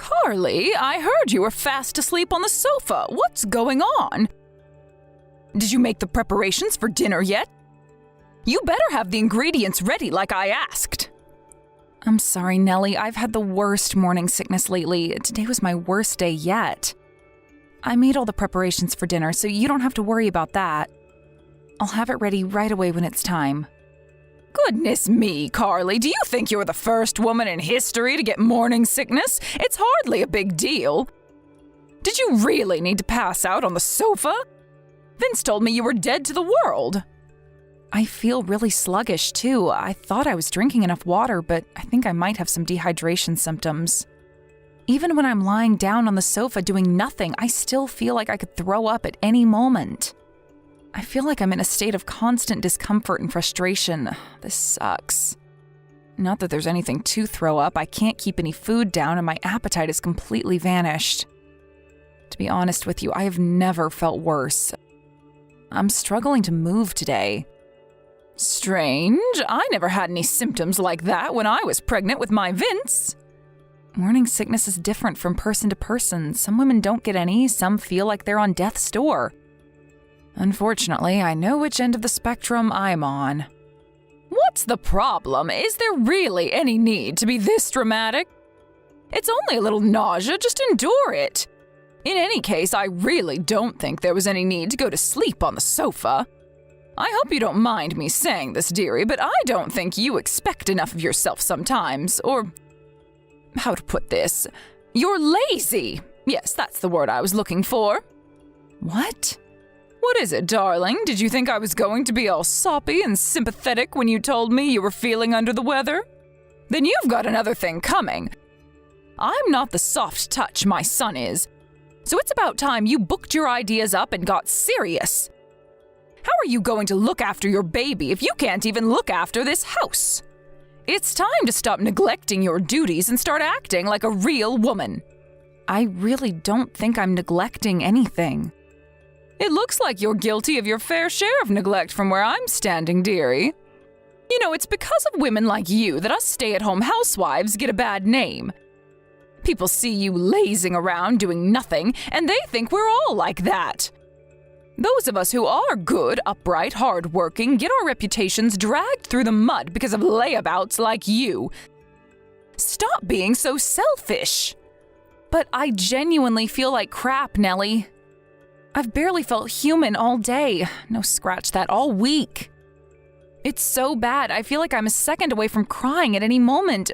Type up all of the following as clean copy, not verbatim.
Carly, I heard you were fast asleep on the sofa. What's going on? Did you make the preparations for dinner yet? You better have the ingredients ready like I asked. I'm sorry, Nellie. I've had the worst morning sickness lately. Today was my worst day yet. I made all the preparations for dinner, so you don't have to worry about that. I'll have it ready right away when it's time. Goodness me, Carly, do you think you're the first woman in history to get morning sickness? It's hardly a big deal. Did you really need to pass out on the sofa? Vince told me you were dead to the world. I feel really sluggish, too. I thought I was drinking enough water, but I think I might have some dehydration symptoms. Even when I'm lying down on the sofa doing nothing, I still feel like I could throw up at any moment. I feel like I'm in a state of constant discomfort and frustration. This sucks. Not that there's anything to throw up. I can't keep any food down and my appetite has completely vanished. To be honest with you, I have never felt worse. I'm struggling to move today. Strange. I never had any symptoms like that when I was pregnant with my Vince. Morning sickness is different from person to person. Some women don't get any, some feel like they're on death's door. Unfortunately, I know which end of the spectrum I'm on. What's the problem? Is there really any need to be this dramatic? It's only a little nausea, just endure it. In any case, I really don't think there was any need to go to sleep on the sofa. I hope you don't mind me saying this, dearie, but I don't think you expect enough of yourself sometimes, or how to put this? You're lazy. Yes, that's the word I was looking for. What? What is it, darling? Did you think I was going to be all soppy and sympathetic when you told me you were feeling under the weather? Then you've got another thing coming. I'm not the soft touch my son is, so it's about time you booked your ideas up and got serious. How are you going to look after your baby if you can't even look after this house? It's time to stop neglecting your duties and start acting like a real woman. I really don't think I'm neglecting anything. It looks like you're guilty of your fair share of neglect from where I'm standing, dearie. You know, it's because of women like you that us stay-at-home housewives get a bad name. People see you lazing around doing nothing, and they think we're all like that. Those of us who are good, upright, hard-working get our reputations dragged through the mud because of layabouts like you. Stop being so selfish. But I genuinely feel like crap, Nellie. I've barely felt human all day. No, scratch that, all week. It's so bad, I feel like I'm a second away from crying at any moment.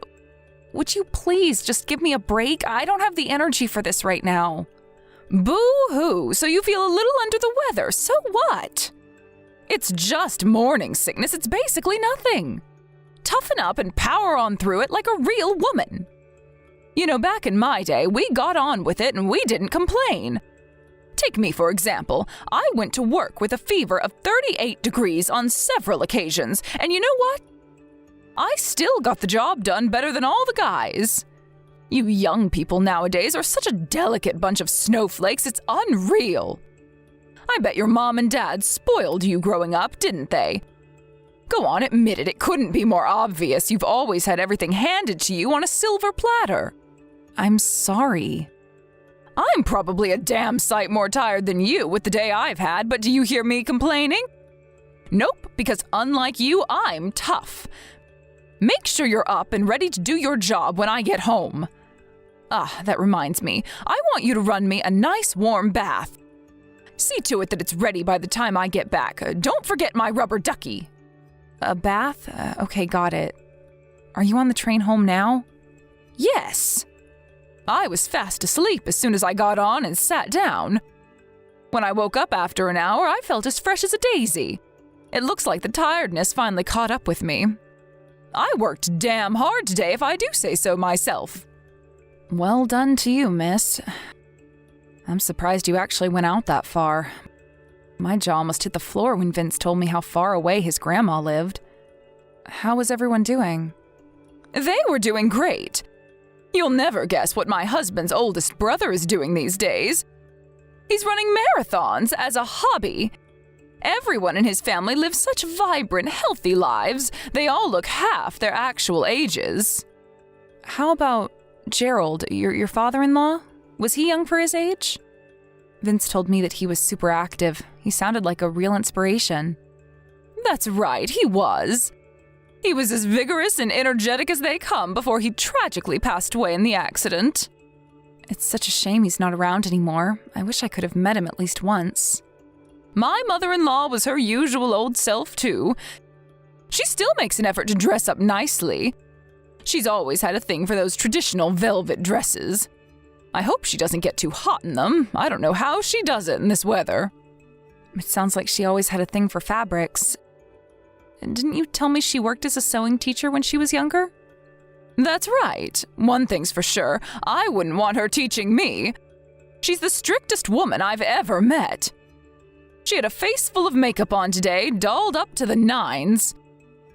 Would you please just give me a break? I don't have the energy for this right now. Boo-hoo, so you feel a little under the weather, so what? It's just morning sickness, it's basically nothing. Toughen up and power on through it like a real woman. You know, back in my day, we got on with it and we didn't complain. Take me, for example. I went to work with a fever of 38 degrees on several occasions, and you know what? I still got the job done better than all the guys. You young people nowadays are such a delicate bunch of snowflakes, it's unreal. I bet your mom and dad spoiled you growing up, didn't they? Go on, admit it, it couldn't be more obvious. You've always had everything handed to you on a silver platter. I'm sorry. I'm probably a damn sight more tired than you with the day I've had, but do you hear me complaining? Nope, because unlike you, I'm tough. Make sure you're up and ready to do your job when I get home. Ah, that reminds me. I want you to run me a nice warm bath. See to it that it's ready by the time I get back. Don't forget my rubber ducky. A bath? Okay, got it. Are you on the train home now? Yes. I was fast asleep as soon as I got on and sat down. When I woke up after an hour, I felt as fresh as a daisy. It looks like the tiredness finally caught up with me. I worked damn hard today, if I do say so myself. Well done to you, miss. I'm surprised you actually went out that far. My jaw almost hit the floor when Vince told me how far away his grandma lived. How was everyone doing? They were doing great. You'll never guess what my husband's oldest brother is doing these days. He's running marathons as a hobby. Everyone in his family lives such vibrant, healthy lives. They all look half their actual ages. How about Gerald, your father-in-law? Was he young for his age? Vince told me that he was super active. He sounded like a real inspiration. That's right, he was. He was as vigorous and energetic as they come before he tragically passed away in the accident. It's such a shame he's not around anymore. I wish I could have met him at least once. My mother-in-law was her usual old self, too. She still makes an effort to dress up nicely. She's always had a thing for those traditional velvet dresses. I hope she doesn't get too hot in them. I don't know how she does it in this weather. It sounds like she always had a thing for fabrics. Didn't you tell me she worked as a sewing teacher when she was younger? That's right. One thing's for sure, I wouldn't want her teaching me. She's the strictest woman I've ever met. She had a face full of makeup on today, dolled up to the nines.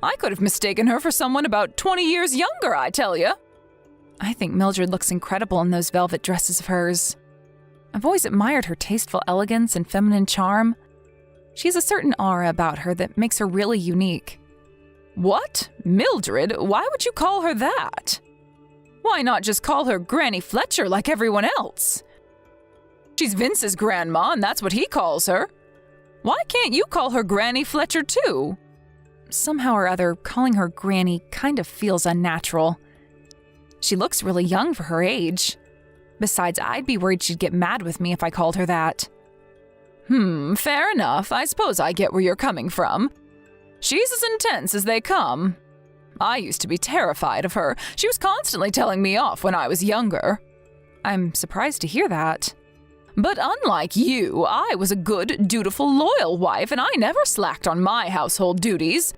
I could have mistaken her for someone about 20 years younger, I tell you. I think Mildred looks incredible in those velvet dresses of hers. I've always admired her tasteful elegance and feminine charm. She has a certain aura about her that makes her really unique. What? Mildred? Why would you call her that? Why not just call her Granny Fletcher like everyone else? She's Vince's grandma, and that's what he calls her. Why can't you call her Granny Fletcher too? Somehow or other, calling her Granny kind of feels unnatural. She looks really young for her age. Besides, I'd be worried she'd get mad with me if I called her that. Fair enough. I suppose I get where you're coming from. She's as intense as they come. I used to be terrified of her. She was constantly telling me off when I was younger. I'm surprised to hear that. But unlike you, I was a good, dutiful, loyal wife, and I never slacked on my household duties.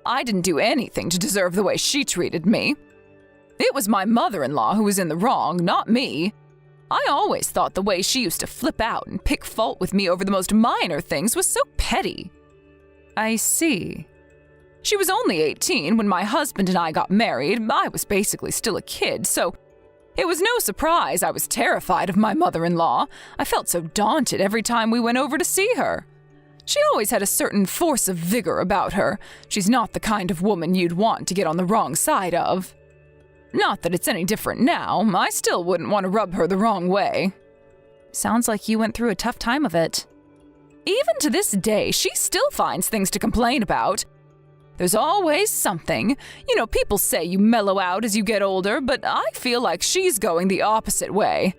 I didn't do anything to deserve the way she treated me. It was my mother-in-law who was in the wrong, not me. I always thought the way she used to flip out and pick fault with me over the most minor things was so petty. I see. She was only 18 when my husband and I got married. I was basically still a kid, so it was no surprise I was terrified of my mother-in-law. I felt so daunted every time we went over to see her. She always had a certain force of vigor about her. She's not the kind of woman you'd want to get on the wrong side of. Not that it's any different now. I still wouldn't want to rub her the wrong way. Sounds like you went through a tough time of it. Even to this day, she still finds things to complain about. There's always something. You know, people say you mellow out as you get older, but I feel like she's going the opposite way.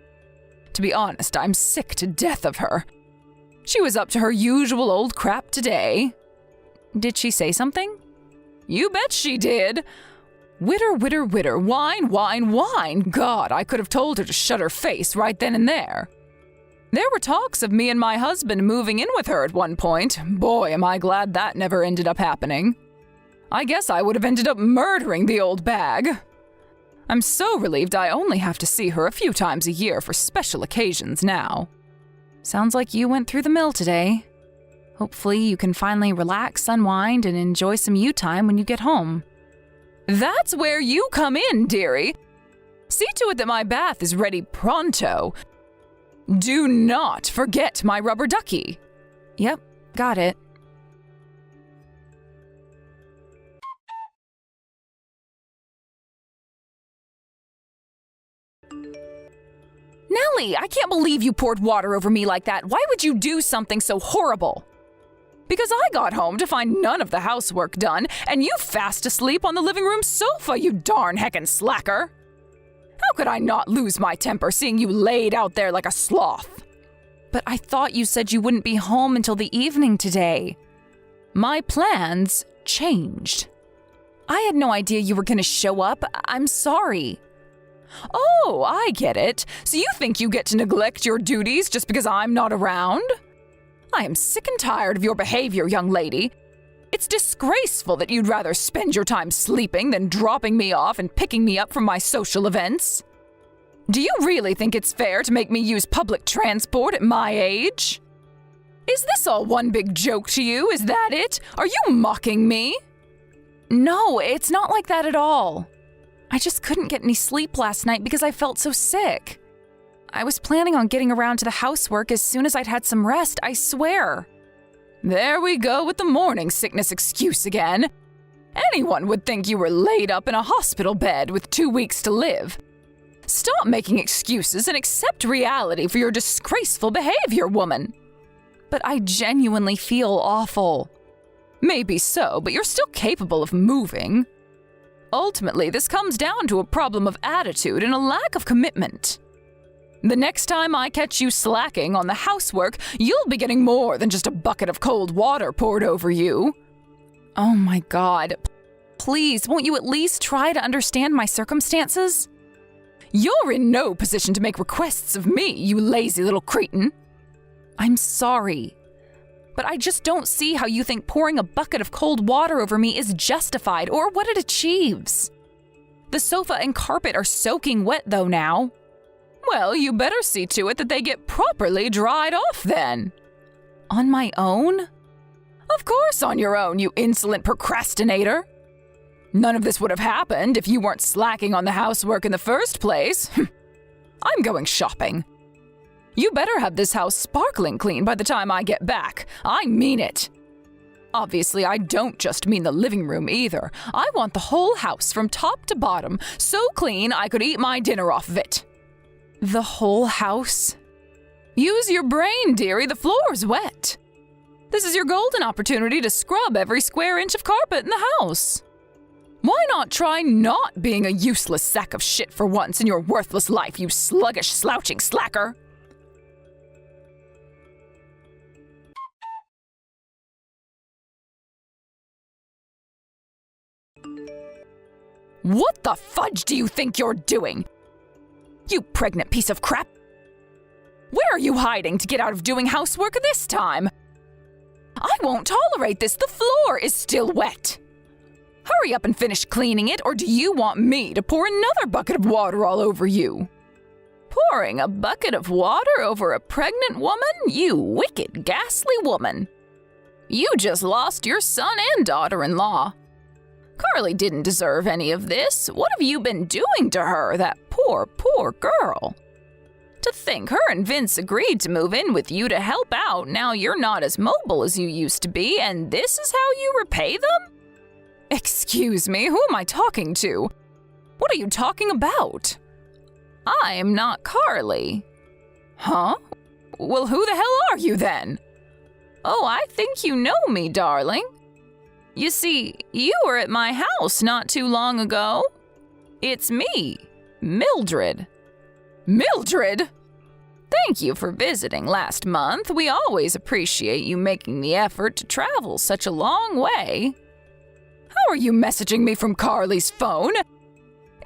To be honest, I'm sick to death of her. She was up to her usual old crap today. Did she say something? You bet she did. Witter, witter, witter, whine, whine, whine. God, I could have told her to shut her face right then and there. There were talks of me and my husband moving in with her at one point. Boy, am I glad that never ended up happening. I guess I would have ended up murdering the old bag. I'm so relieved I only have to see her a few times a year for special occasions now. Sounds like you went through the mill today. Hopefully you can finally relax, unwind, and enjoy some you time when you get home. That's where you come in, dearie. See to it that my bath is ready pronto. Do not forget my rubber ducky. Yep, got it. Nellie, I can't believe you poured water over me like that. Why would you do something so horrible? Because I got home to find none of the housework done, and you fast asleep on the living room sofa, you darn heckin' slacker. How could I not lose my temper seeing you laid out there like a sloth? But I thought you said you wouldn't be home until the evening today. My plans changed. I had no idea you were going to show up. I'm sorry. Oh, I get it. So you think you get to neglect your duties just because I'm not around? I am sick and tired of your behavior, young lady. It's disgraceful that you'd rather spend your time sleeping than dropping me off and picking me up from my social events. Do you really think it's fair to make me use public transport at my age? Is this all one big joke to you? Is that it? Are you mocking me? No, it's not like that at all. I just couldn't get any sleep last night because I felt so sick. I was planning on getting around to the housework as soon as I'd had some rest, I swear. There we go with the morning sickness excuse again. Anyone would think you were laid up in a hospital bed with 2 weeks to live. Stop making excuses and accept reality for your disgraceful behavior, woman. But I genuinely feel awful. Maybe so, but you're still capable of moving. Ultimately, this comes down to a problem of attitude and a lack of commitment. The next time I catch you slacking on the housework, you'll be getting more than just a bucket of cold water poured over you. Oh my God. Please, won't you at least try to understand my circumstances? You're in no position to make requests of me, you lazy little cretin. I'm sorry, but I just don't see how you think pouring a bucket of cold water over me is justified or what it achieves. The sofa and carpet are soaking wet though now. Well, you better see to it that they get properly dried off then. On my own? Of course on your own, you insolent procrastinator. None of this would have happened if you weren't slacking on the housework in the first place. I'm going shopping. You better have this house sparkling clean by the time I get back. I mean it. Obviously, I don't just mean the living room either. I want the whole house from top to bottom so clean I could eat my dinner off of it. The whole house? Use your brain, dearie. The floor's wet. This is your golden opportunity to scrub every square inch of carpet in the house. Why not try not being a useless sack of shit for once in your worthless life, you sluggish, slouching slacker? What the fudge do you think you're doing? You pregnant piece of crap! Where are you hiding to get out of doing housework this time? I won't tolerate this. The floor is still wet. Hurry up and finish cleaning it, or do you want me to pour another bucket of water all over you? Pouring a bucket of water over a pregnant woman? You wicked, ghastly woman. You just lost your son and daughter-in-law. Carly didn't deserve any of this. What have you been doing to her, that poor, poor girl? To think her and Vince agreed to move in with you to help out. Now you're not as mobile as you used to be, and this is how you repay them? Excuse me, who am I talking to? What are you talking about? I am not Carly. Huh? Well, who the hell are you then? Oh, I think you know me, darling. You see, you were at my house not too long ago. It's me, Mildred. Mildred? Thank you for visiting last month. We always appreciate you making the effort to travel such a long way. How are you messaging me from Carly's phone?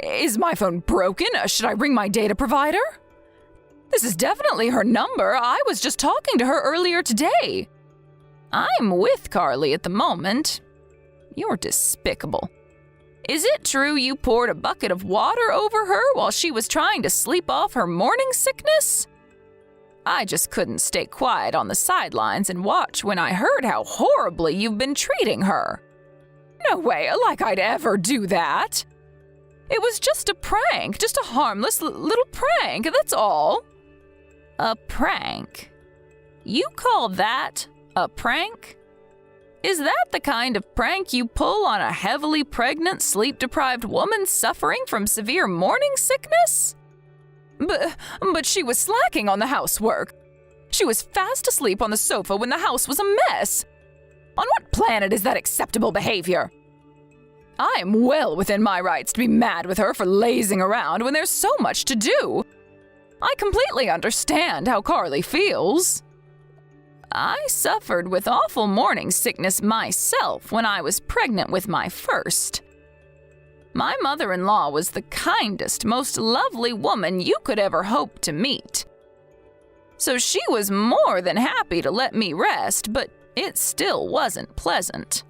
Is my phone broken? Should I ring my data provider? This is definitely her number. I was just talking to her earlier today. I'm with Carly at the moment. You're despicable. Is it true you poured a bucket of water over her while she was trying to sleep off her morning sickness? I just couldn't stay quiet on the sidelines and watch when I heard how horribly you've been treating her. No way, like I'd ever do that. It was just a prank, just a harmless little prank, that's all. A prank? You call that a prank? Is that the kind of prank you pull on a heavily pregnant, sleep-deprived woman suffering from severe morning sickness? But she was slacking on the housework. She was fast asleep on the sofa when the house was a mess. On what planet is that acceptable behavior? I am well within my rights to be mad with her for lazing around when there's so much to do. I completely understand how Carly feels. I suffered with awful morning sickness myself when I was pregnant with my first. My mother-in-law was the kindest, most lovely woman you could ever hope to meet. So she was more than happy to let me rest, but it still wasn't pleasant.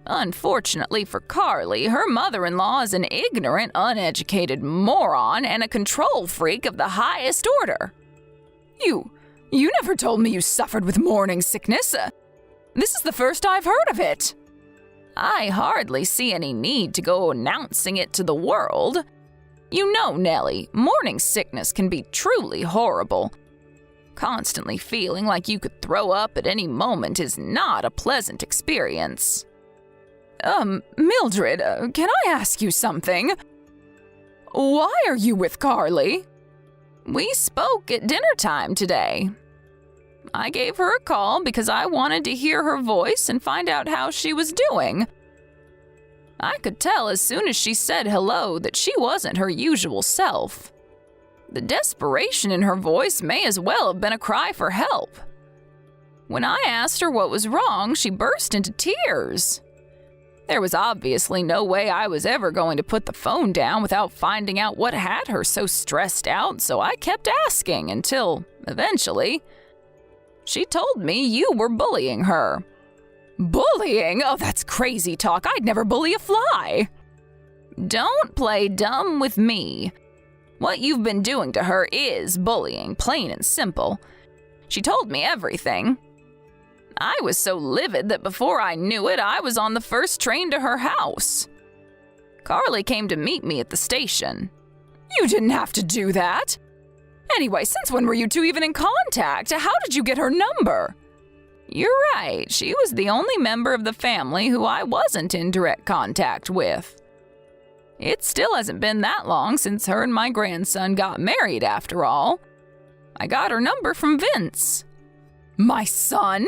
Unfortunately for Carly, her mother-in-law is an ignorant, uneducated moron and a control freak of the highest order. You never told me you suffered with morning sickness. This is the first I've heard of it. I hardly see any need to go announcing it to the world. You know, Nellie, morning sickness can be truly horrible. Constantly feeling like you could throw up at any moment is not a pleasant experience. Mildred, can I ask you something? Why are you with Carly? We spoke at dinner time today. I gave her a call because I wanted to hear her voice and find out how she was doing. I could tell as soon as she said hello that she wasn't her usual self. The desperation in her voice may as well have been a cry for help. When I asked her what was wrong, she burst into tears. There was obviously no way I was ever going to put the phone down without finding out what had her so stressed out, so I kept asking until, eventually, she told me you were bullying her. Bullying? Oh, that's crazy talk. I'd never bully a fly. Don't play dumb with me. What you've been doing to her is bullying, plain and simple. She told me everything. I was so livid that before I knew it, I was on the first train to her house. Carly came to meet me at the station. You didn't have to do that. Anyway, since when were you two even in contact? How did you get her number? You're right, she was the only member of the family who I wasn't in direct contact with. It still hasn't been that long since her and my grandson got married, after all. I got her number from Vince. My son?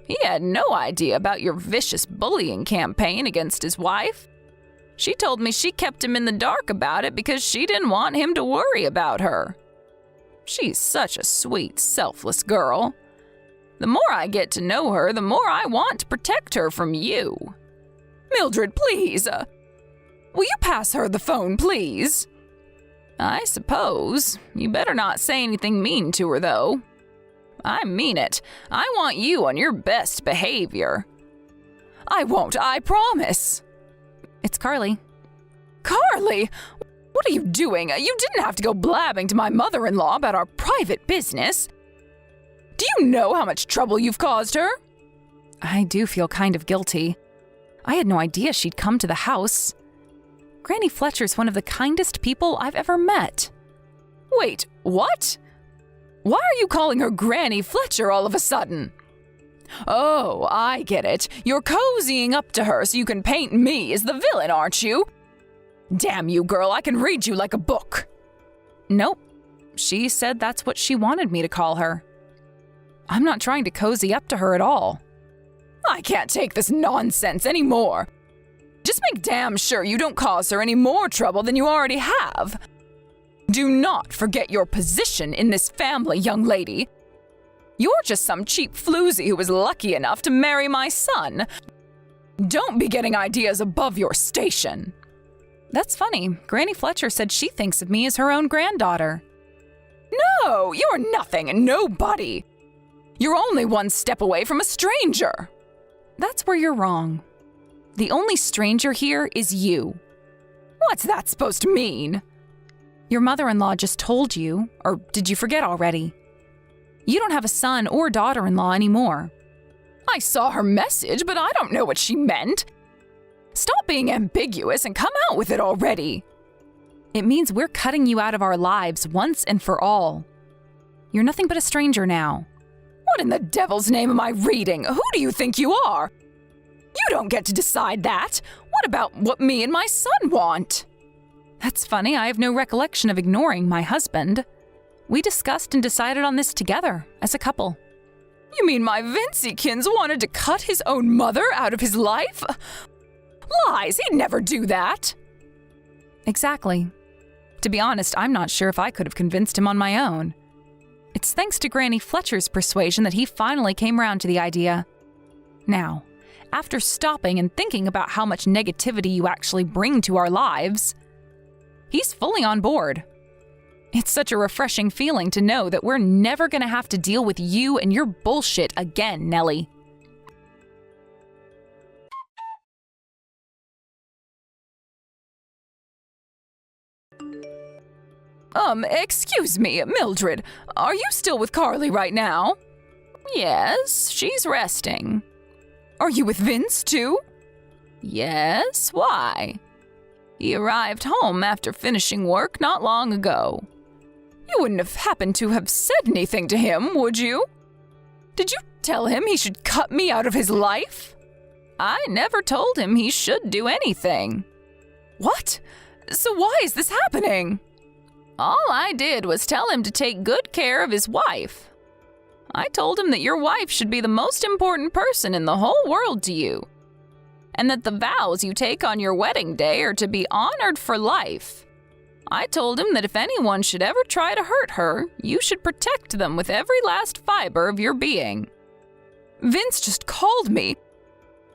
He had no idea about your vicious bullying campaign against his wife. She told me she kept him in the dark about it because she didn't want him to worry about her. She's such a sweet, selfless girl. The more I get to know her, the more I want to protect her from you. Mildred, please. Will you pass her the phone, please? I suppose. You better not say anything mean to her, though. I mean it. I want you on your best behavior. I won't, I promise. It's Carly. Carly? What are you doing? You didn't have to go blabbing to my mother-in-law about our private business. Do you know how much trouble you've caused her? I do feel kind of guilty. I had no idea she'd come to the house. Granny Fletcher's one of the kindest people I've ever met. Wait, what? Why are you calling her Granny Fletcher all of a sudden? Oh, I get it. You're cozying up to her so you can paint me as the villain, aren't you? Damn you, girl, I can read you like a book. Nope. She said that's what she wanted me to call her. I'm not trying to cozy up to her at all. I can't take this nonsense anymore. Just make damn sure you don't cause her any more trouble than you already have. Do not forget your position in this family, young lady. You're just some cheap floozy who was lucky enough to marry my son. Don't be getting ideas above your station. That's funny. Granny Fletcher said she thinks of me as her own granddaughter. No, you're nothing and nobody. You're only one step away from a stranger. That's where you're wrong. The only stranger here is you. What's that supposed to mean? Your mother-in-law just told you, or did you forget already? You don't have a son or daughter-in-law anymore. I saw her message, but I don't know what she meant. Stop being ambiguous and come out with it already. It means we're cutting you out of our lives once and for all. You're nothing but a stranger now. What in the devil's name am I reading? Who do you think you are? You don't get to decide that. What about what me and my son want? That's funny. I have no recollection of ignoring my husband. We discussed and decided on this together as a couple. You mean my Vinciekins wanted to cut his own mother out of his life? Lies, he'd never do that. Exactly. To be honest, I'm not sure if I could have convinced him on my own. It's thanks to Granny Fletcher's persuasion that he finally came round to the idea. Now, after stopping and thinking about how much negativity you actually bring to our lives, he's fully on board. It's such a refreshing feeling to know that we're never going to have to deal with you and your bullshit again, Nellie. Excuse me, Mildred. Are you still with Carly right now? Yes, she's resting. Are you with Vince, too? Yes, why? He arrived home after finishing work not long ago. You wouldn't have happened to have said anything to him, would you? Did you tell him he should cut me out of his life? I never told him he should do anything. What? So why is this happening? All I did was tell him to take good care of his wife. I told him that your wife should be the most important person in the whole world to you, and that the vows you take on your wedding day are to be honored for life. I told him that if anyone should ever try to hurt her, you should protect them with every last fiber of your being. Vince just called me.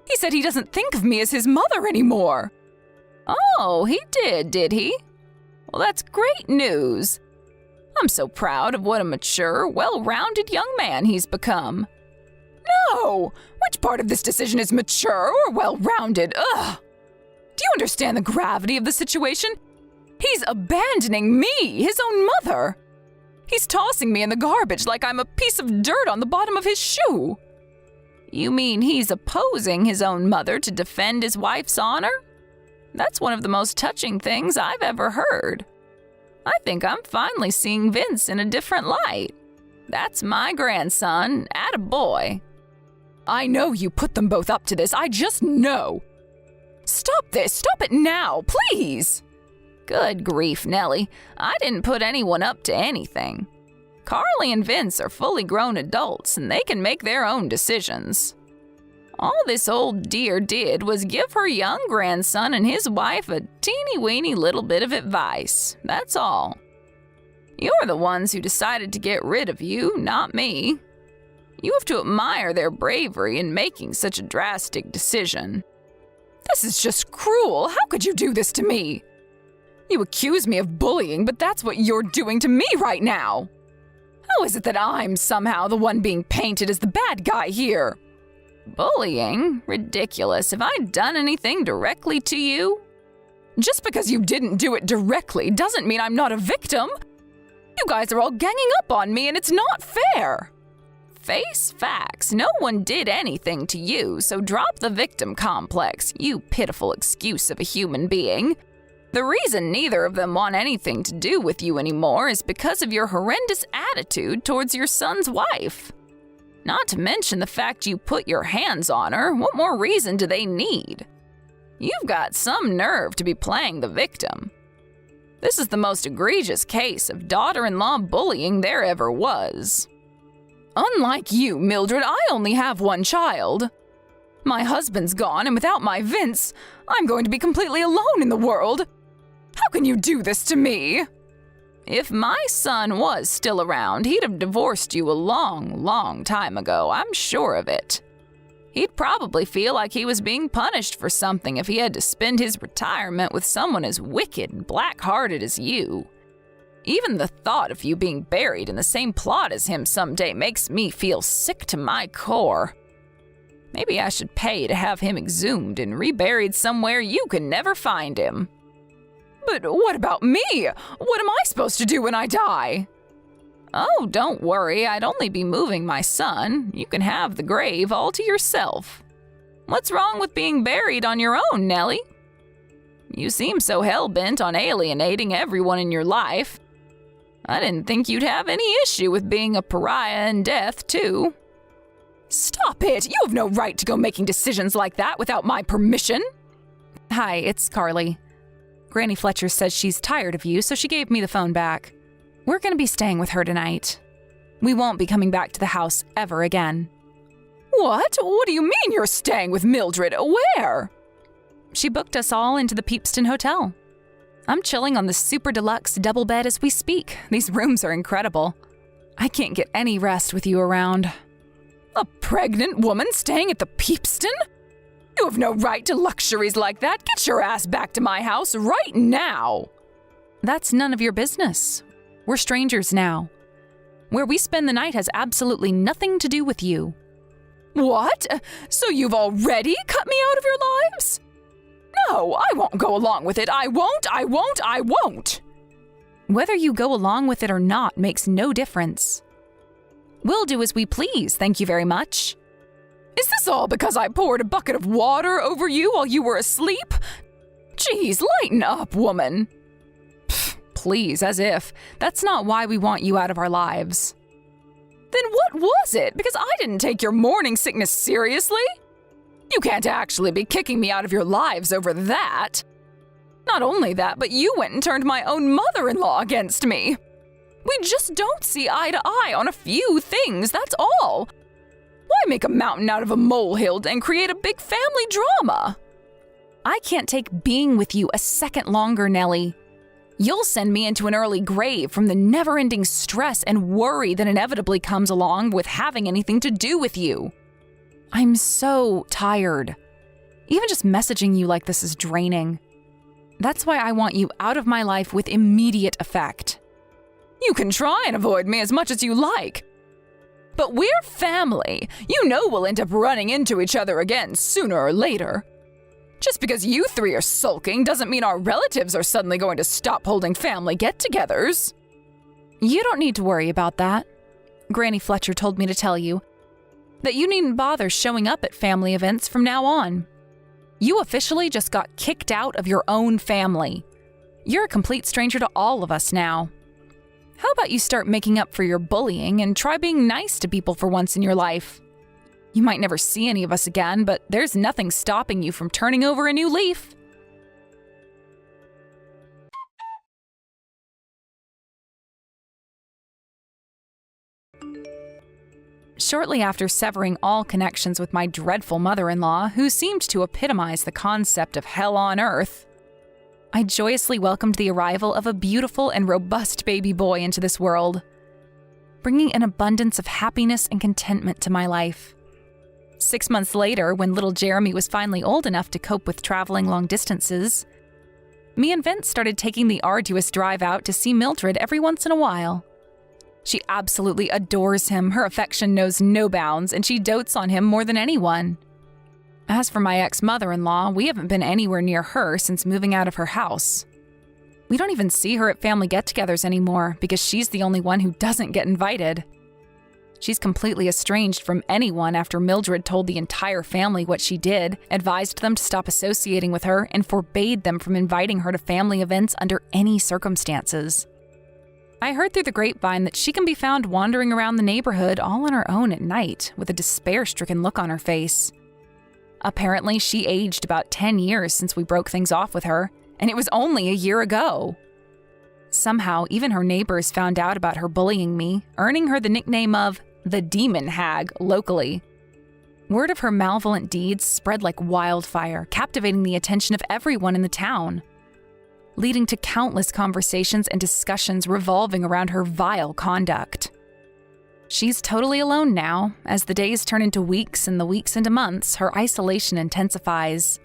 He said he doesn't think of me as his mother anymore. Oh, he did he? Well, that's great news. I'm so proud of what a mature, well-rounded young man he's become. No! Which part of this decision is mature or well-rounded? Ugh! Do you understand the gravity of the situation? He's abandoning me, his own mother. He's tossing me in the garbage like I'm a piece of dirt on the bottom of his shoe. You mean he's opposing his own mother to defend his wife's honor? That's one of the most touching things I've ever heard. I think I'm finally seeing Vince in a different light. That's my grandson, attaboy. I know you put them both up to this, I just know. Stop this, stop it now, please. Good grief, Nellie, I didn't put anyone up to anything. Carly and Vince are fully grown adults and they can make their own decisions. All this old dear did was give her young grandson and his wife a teeny-weeny little bit of advice, that's all. You're the ones who decided to get rid of you, not me. You have to admire their bravery in making such a drastic decision. This is just cruel. How could you do this to me? You accuse me of bullying, but that's what you're doing to me right now. How is it that I'm somehow the one being painted as the bad guy here? Bullying? Ridiculous. Have I done anything directly to you? Just because you didn't do it directly doesn't mean I'm not a victim. You guys are all ganging up on me and it's not fair. Face facts. No one did anything to you, so drop the victim complex, you pitiful excuse of a human being. The reason neither of them want anything to do with you anymore is because of your horrendous attitude towards your son's wife. Not to mention the fact you put your hands on her, what more reason do they need? You've got some nerve to be playing the victim. This is the most egregious case of daughter-in-law bullying there ever was. Unlike you, Mildred, I only have one child. My husband's gone, and without my Vince, I'm going to be completely alone in the world. How can you do this to me? If my son was still around, he'd have divorced you a long, long time ago, I'm sure of it. He'd probably feel like he was being punished for something if he had to spend his retirement with someone as wicked and black-hearted as you. Even the thought of you being buried in the same plot as him someday makes me feel sick to my core. Maybe I should pay to have him exhumed and reburied somewhere you can never find him. But what about me? What am I supposed to do when I die? Oh, don't worry, I'd only be moving my son. You can have the grave all to yourself. What's wrong with being buried on your own, Nellie? You seem so hell-bent on alienating everyone in your life. I didn't think you'd have any issue with being a pariah in death, too. Stop it! You have no right to go making decisions like that without my permission. Hi, it's Carly. Granny Fletcher says she's tired of you, so she gave me the phone back. We're going to be staying with her tonight. We won't be coming back to the house ever again. What? What do you mean you're staying with Mildred? Where? She booked us all into the Peepston Hotel. I'm chilling on the super deluxe double bed as we speak. These rooms are incredible. I can't get any rest with you around. A pregnant woman staying at the Peepston? You have no right to luxuries like that. Get your ass back to my house right now. That's none of your business. We're strangers now. Where we spend the night has absolutely nothing to do with you. What? So you've already cut me out of your lives? No, I won't go along with it. I won't. Whether you go along with it or not makes no difference. We'll do as we please, thank you very much. Is this all because I poured a bucket of water over you while you were asleep? Geez, lighten up, woman. Pfft, please, as if. That's not why we want you out of our lives. Then what was it? Because I didn't take your morning sickness seriously? You can't actually be kicking me out of your lives over that. Not only that, but you went and turned my own mother-in-law against me. We just don't see eye to eye on a few things, that's all. Why make a mountain out of a molehill and create a big family drama? I can't take being with you a second longer, Nellie. You'll send me into an early grave from the never-ending stress and worry that inevitably comes along with having anything to do with you. I'm so tired. Even just messaging you like this is draining. That's why I want you out of my life with immediate effect. You can try and avoid me as much as you like. But we're family. You know we'll end up running into each other again sooner or later. Just because you three are sulking doesn't mean our relatives are suddenly going to stop holding family get-togethers. You don't need to worry about that. Granny Fletcher told me to tell you that you needn't bother showing up at family events from now on. You officially just got kicked out of your own family. You're a complete stranger to all of us now. How about you start making up for your bullying and try being nice to people for once in your life? You might never see any of us again, but there's nothing stopping you from turning over a new leaf. Shortly after severing all connections with my dreadful mother-in-law, who seemed to epitomize the concept of hell on earth, I joyously welcomed the arrival of a beautiful and robust baby boy into this world, bringing an abundance of happiness and contentment to my life. 6 months later, when little Jeremy was finally old enough to cope with traveling long distances, me and Vince started taking the arduous drive out to see Mildred every once in a while. She absolutely adores him, her affection knows no bounds, and she dotes on him more than anyone. As for my ex-mother-in-law, we haven't been anywhere near her since moving out of her house. We don't even see her at family get-togethers anymore because she's the only one who doesn't get invited. She's completely estranged from anyone after Mildred told the entire family what she did, advised them to stop associating with her, and forbade them from inviting her to family events under any circumstances. I heard through the grapevine that she can be found wandering around the neighborhood all on her own at night with a despair-stricken look on her face. Apparently, she aged about 10 years since we broke things off with her, and it was only a year ago. Somehow, even her neighbors found out about her bullying me, earning her the nickname of the Demon Hag locally. Word of her malevolent deeds spread like wildfire, captivating the attention of everyone in the town, leading to countless conversations and discussions revolving around her vile conduct. She's totally alone now. As the days turn into weeks and the weeks into months, her isolation intensifies,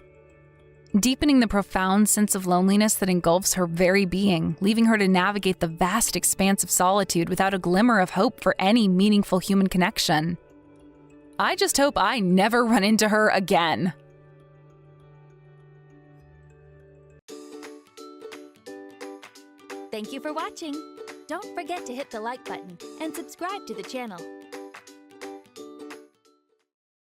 deepening the profound sense of loneliness that engulfs her very being, leaving her to navigate the vast expanse of solitude without a glimmer of hope for any meaningful human connection. I just hope I never run into her again. Thank you for watching. Don't forget to hit the like button and subscribe to the channel.